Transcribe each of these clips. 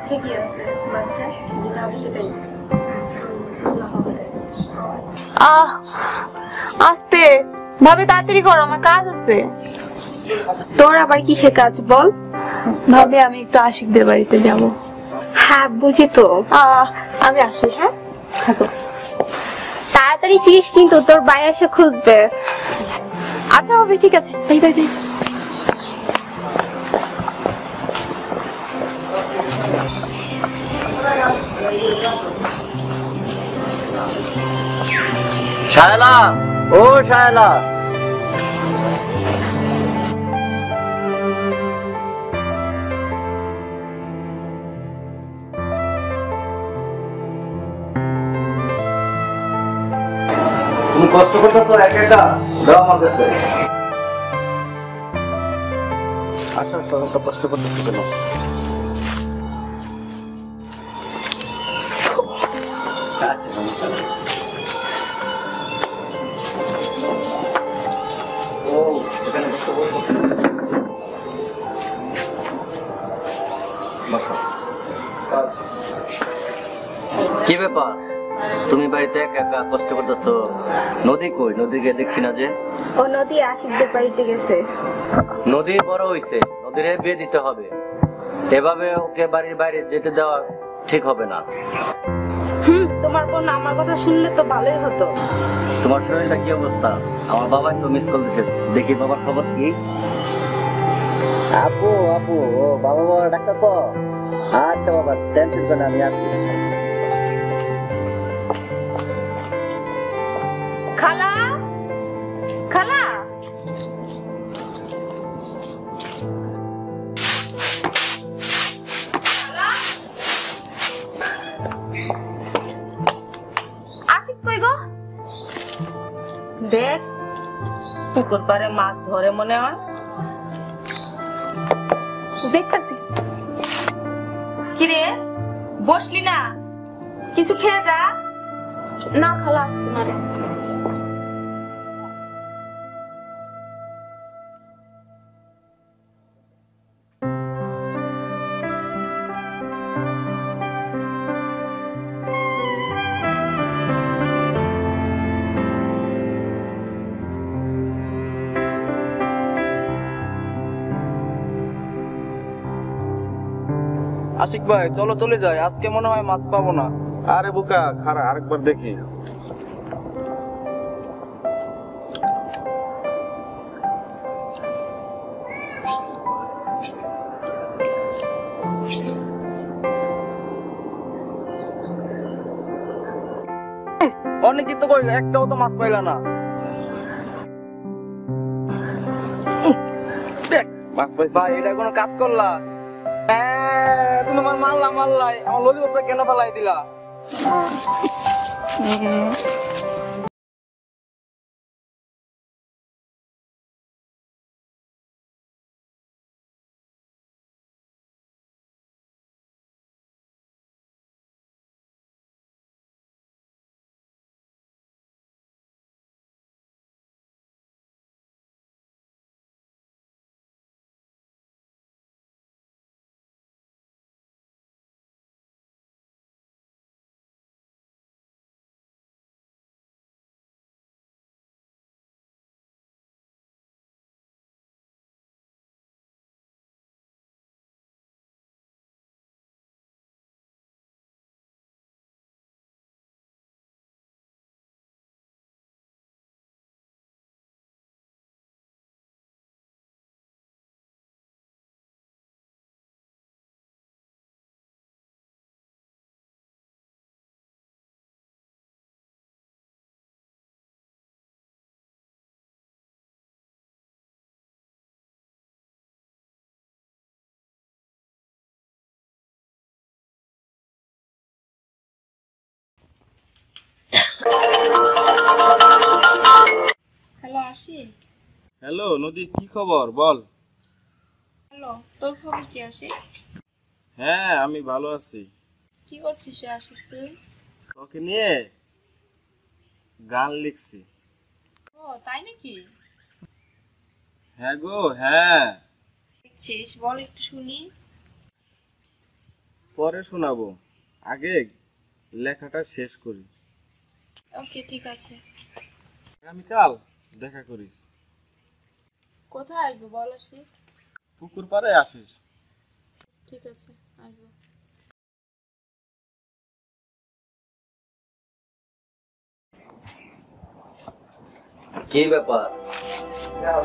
ঠিকই আছে বাচ্চা যেটা হবে সেটাই। আস্তে ভাবি, তাড়াতাড়ি করো, আমার কাজ আছে। তোর আবার কিসের কাজ বল? ভাবি আমি একটু আশিকদের বাড়িতে যাব। হ্যাঁ বুঝি তো। আমি আসি। হ্যাঁ থাকো। তাড়াতাড়ি ফিরিস কিন্তু, তোর ভাই এসে খুঁজবে। আচ্ছা ভাবি ঠিক আছে, বাই বাই বাই। শায়লা, ও শায়লা, তুমি কষ্ট করতেছো একা একা, দাও আমার কাছে। আচ্ছা তো কষ্ট করতেছো কেন? ও এখানে বসে বসো। কি ব্যাপার, তুমি বাড়িতে একা একা কষ্ট করতেছো? নদী কই? নদীকে দেখছি না যে। ও নদী আশিকদের বাড়িতে গেছে। নদী বড় হইছে, নদীরে বিয়ে দিতে হবে। এভাবে ওকে বাড়ির বাইরে যেতে দেওয়া ঠিক হবে না। তোমার বোন আমার কথা শুনলে তো ভালোই হতো। তোমার শরীরটা কি অবস্থা? আমার বাবা তো মিস কল দিছে, দেখি বাবার খবর কি। আপু আপু, ও বাবা বাবা ডাক্তার তো। আচ্ছা বাবা, টেনশন করে আমি আসছি। খালা, খালা, আশিক কই গো? দেখ পুকুর পাড়ে মাছ ধরে মনে হয়। দেখতেছি। কিরে বসলি না, কিছু খেয়ে যা। না খালা, আসতে না রে। আশিক ভাই চলো চলে যাই, আজকে মনে হয় মাছ পাবো না। আরে বোকা খারা, আরেকবার দেখি। অনেক তো কইল, একটাও তো মাছ পাইলা না। মাছ পাইছি ভাই এটা কোনো কাজ করলা? তুমি আমার মারলাই, আমার ললিপপটা কেন ফেলাই দিলা? হ্যালো আশিক। হ্যালো নদী, কি খবর বল? হ্যালো, তোর খবর কি আশিক? হ্যাঁ আমি ভালো আছি। কি করছিস আশিক তুই? তোকে নিয়ে গান লিখছি। ও তাই নাকি? হ্যাঁ গো হ্যাঁ। লিখছিস, বল একটু শুনি। পরে শোনাবো, আগে লেখাটা শেষ করি। ওকে, ঠিক আছে। আগামীকাল দেখা করিস। কোথায় আসবো বল আসি? পুকুর পাড়ে আসিস। ঠিক আছে, আসবো। কি ব্যাপার?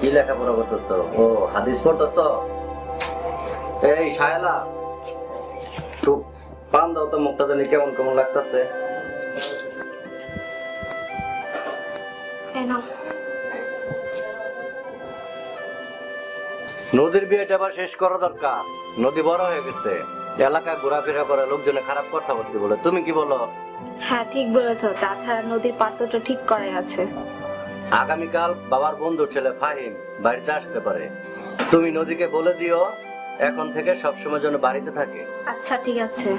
কি লেখাপড়া করতেছ? ও, হাদিস পড়তেছ? এই শায়লা, একটু পান দাও তো, মুখটা জানি কেমন কেমন লাগতেছে। নদীর বিয়েটা আবার শেষ করা দরকার। নদী বড় হয়ে গেছে, এলাকা ঘোরাফেরা করে, লোকজনে খারাপ কথাবার্তা বলে। তুমি কি বলো? হ্যাঁ, ঠিক বলেছো। তাছাড়া নদীর পাত্রটা ঠিক করাই আছে। আগামীকাল বাবার বন্ধুর ছেলে ফাহিম বাড়িতে আসতে পারে। তুমি নদীকে বলে দিও এখন থেকে সবসময় যেন বাড়িতে থাকে। আচ্ছা, ঠিক আছে।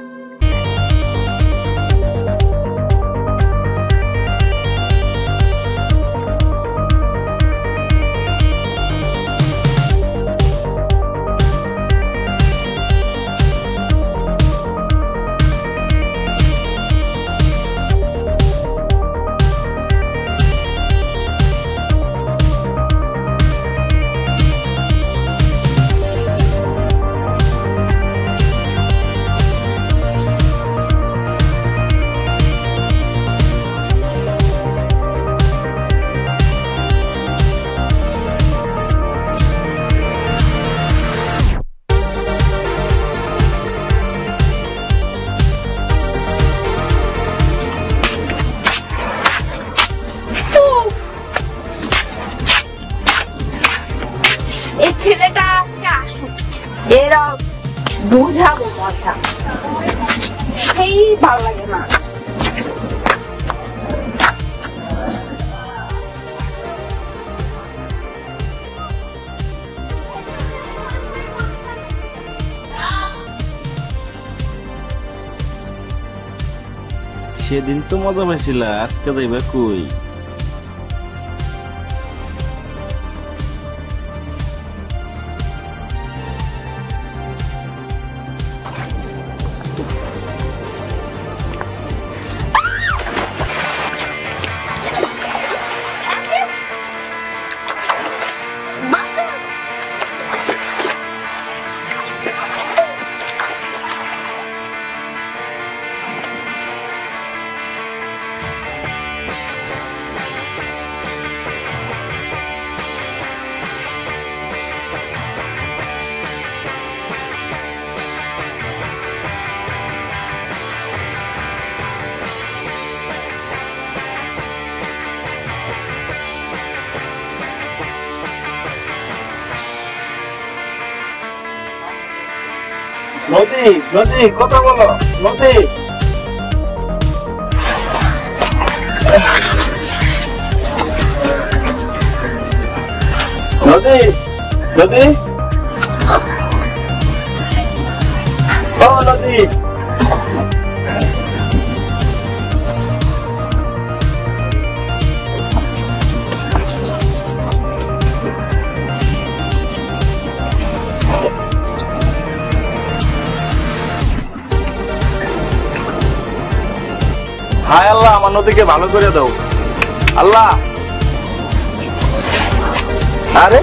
এই ছেলেটা আজকে আসুক, এরা বুঝাবো মজা। সেই ভালো লাগে না। সেদিন তো মজা পাইছিলা, আজকে যাইবা কই? নদী, নদী, কথা বলো। নদী, নদী, নদী, ও নদী। হায় আল্লাহ, আমার নদীকে ভালো করে দাও আল্লাহ। আরে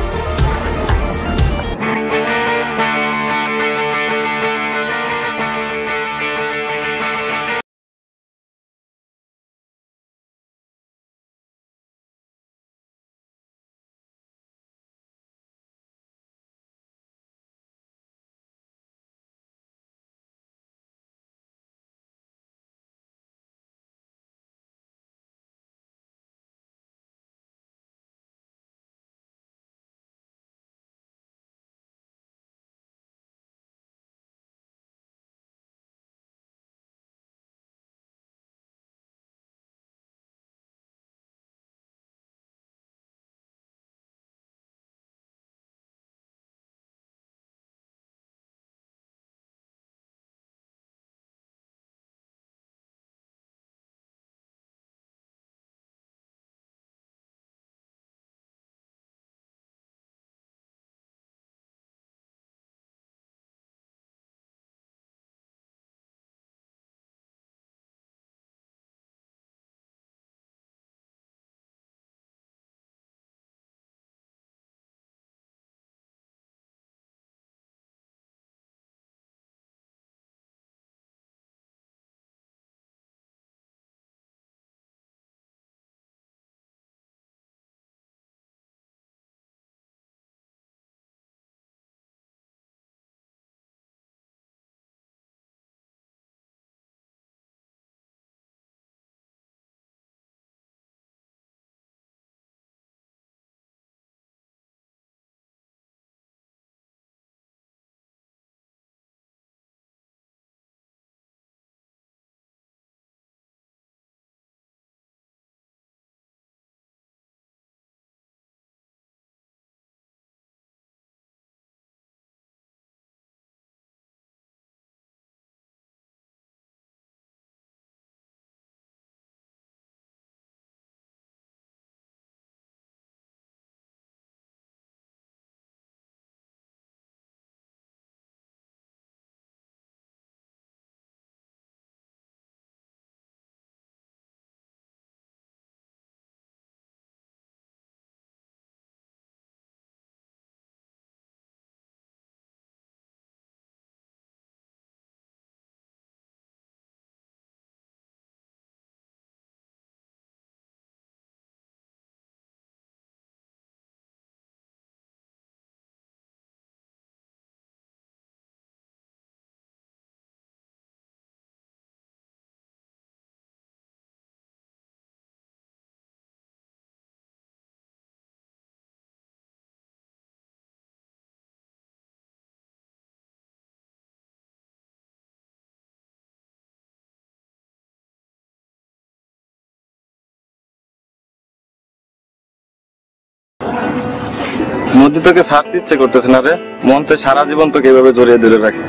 নদী তোকে ছাড়তে ইচ্ছে করতেছে না রে, মন চায় সারা জীবন তোকে এভাবে জড়িয়ে ধরে রাখে।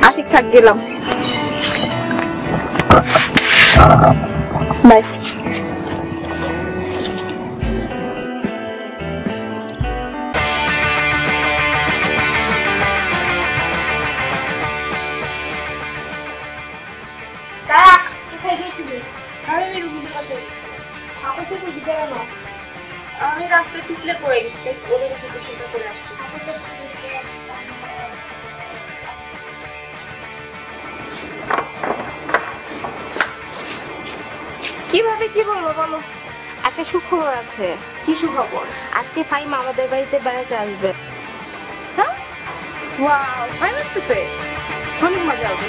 আশিক থাক, গেলাম, বাই। আমি রাস্তায় পিছলে পড়ে গেছি, ওদের সাথে চিন্তা করে আসছি। কিভাবে কি বলবো বলো? একটা সুখবর আছে। কি সুখবর? আজকে ফাইম আমাদের বাড়িতে বেড়াতে আসবে। হ্যাঁ, ওয়াও, ভাই আসতেছে, অনেক মজা হবে।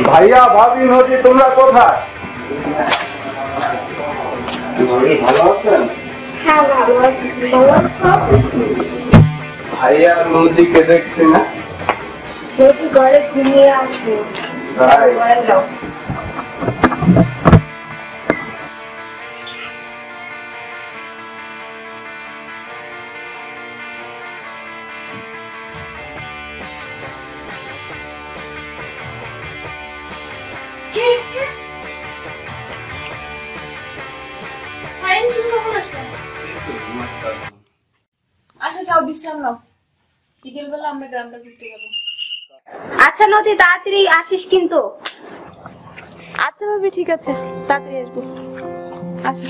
ভাইয়া ভাবি নদী তোমরা কোথায়? ভালো আছেন? হ্যাঁ ভালো আছি। ভাইয়া নদীকে দেখছি না। ঘরে ঘুমিয়ে আছে। ঘরে যাও। আচ্ছা যাও, বিশ্রাম নাও, বিকেল বেলা আমরা গ্রামটা ঘুরতে যাবো। আচ্ছা নদী, তাড়াতাড়ি আসিস কিন্তু। আচ্ছা ভাবি, ঠিক আছে, তাড়াতাড়ি আসবো। আসো।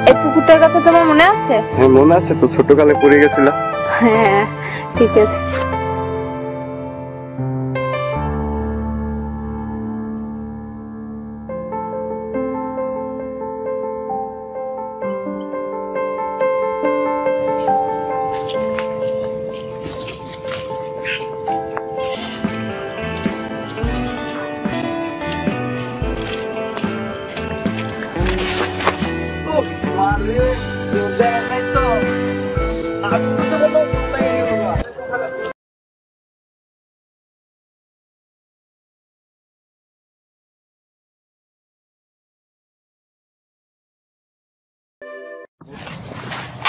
এই পুকুরটার কথা তোমার মনে আছে? হ্যাঁ মনে আছে তো, ছোটকালে পড়ে গেছিলাম। হ্যাঁ, ঠিক আছে।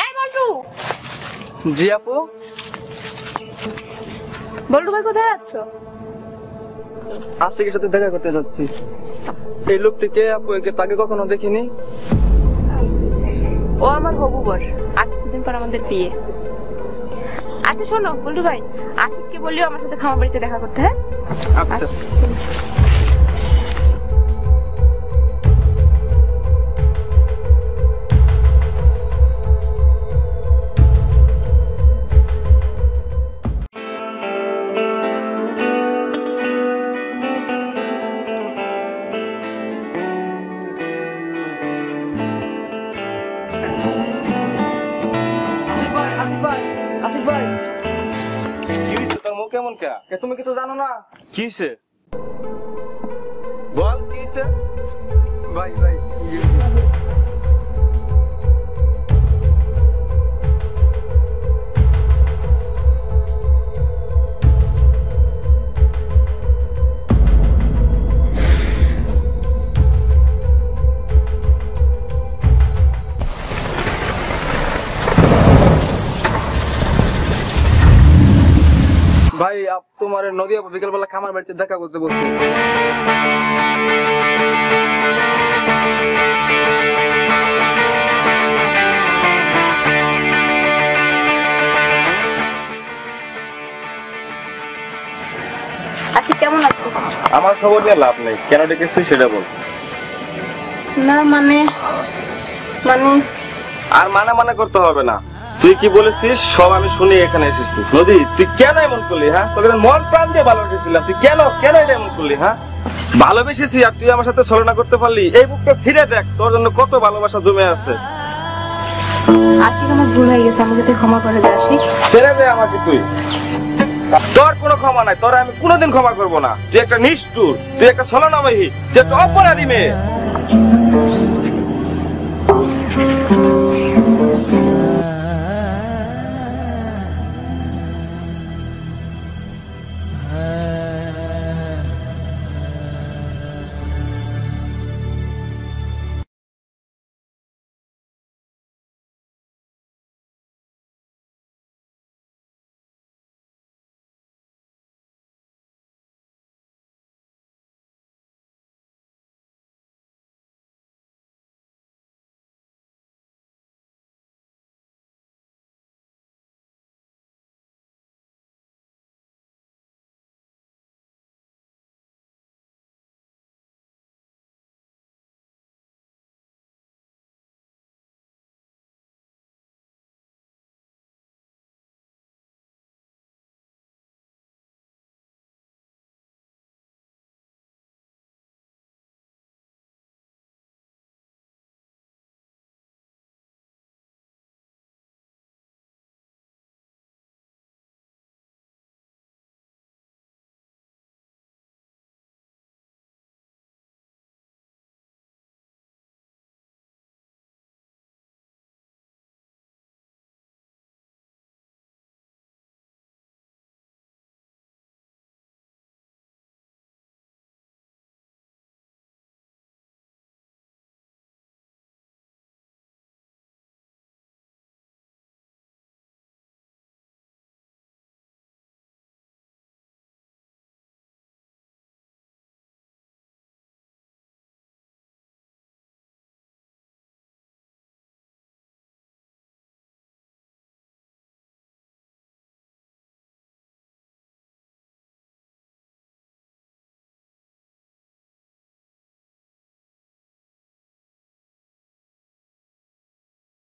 এই বল্টু! জি আপু। বল্টু ভাই, কোথায় যাচ্ছ? আশিকের সাথে দেখা করতে যাচ্ছি। এই লোকটিকে আপু, একে তাকে কখনো দেখিনি। ও আমার হবু বর, আর কিছুদিন পর আমাদের বিয়ে। আচ্ছা শোনো বল্টু ভাই, আশিককে বলিও আমার সাথে খামার বাড়িতে দেখা করতে। হ্যাঁ আচ্ছা। আসিফ ভাই, কি হয়েছে? তোর মুখ কেমন কে? তুমি কিছু জানো না? কি হয়েছে? বল কি হয়েছে? ভাই ভাই, ভাই তোমার নদী আপা বিকেলবেলা খামার বাড়িতে দেখা করতে বলছে। আশিক কেমন আছে? আমার খবর নিয়ে লাভ নেই, কেন ডেকেছিস সেটা বল। না মানে মানে আর মানে করতে হবে না, তুই কি বলেছিস সব আমি শুনে এখানে এসেছি। নদী তুই কেন এমন করলি? হ্যাঁ, তোকে মন প্রাণ দিয়ে ভালোবেসেছিলাম, তুই কেন কেন এটা এমন করলি? হ্যাঁ, ভালোবেসেছি আর তুই আমার সাথে ছলনা করতে পারলি? এই বুকটা ছিঁড়ে দেখ, তোর জন্য কত ভালোবাসা জমে আছে। আশিক আমার ভুল হয়ে গেছে, আমাকে তুই ক্ষমা করে দে আশিক। ছেড়ে দে আমাকে তুই, তোর কোনো ক্ষমা নাই, তোর আমি কোনোদিন ক্ষমা করবো না। তুই একটা নিষ্ঠুর, তুই একটা ছলনাময়ী, তুই একটা অপরাধী মেয়ে।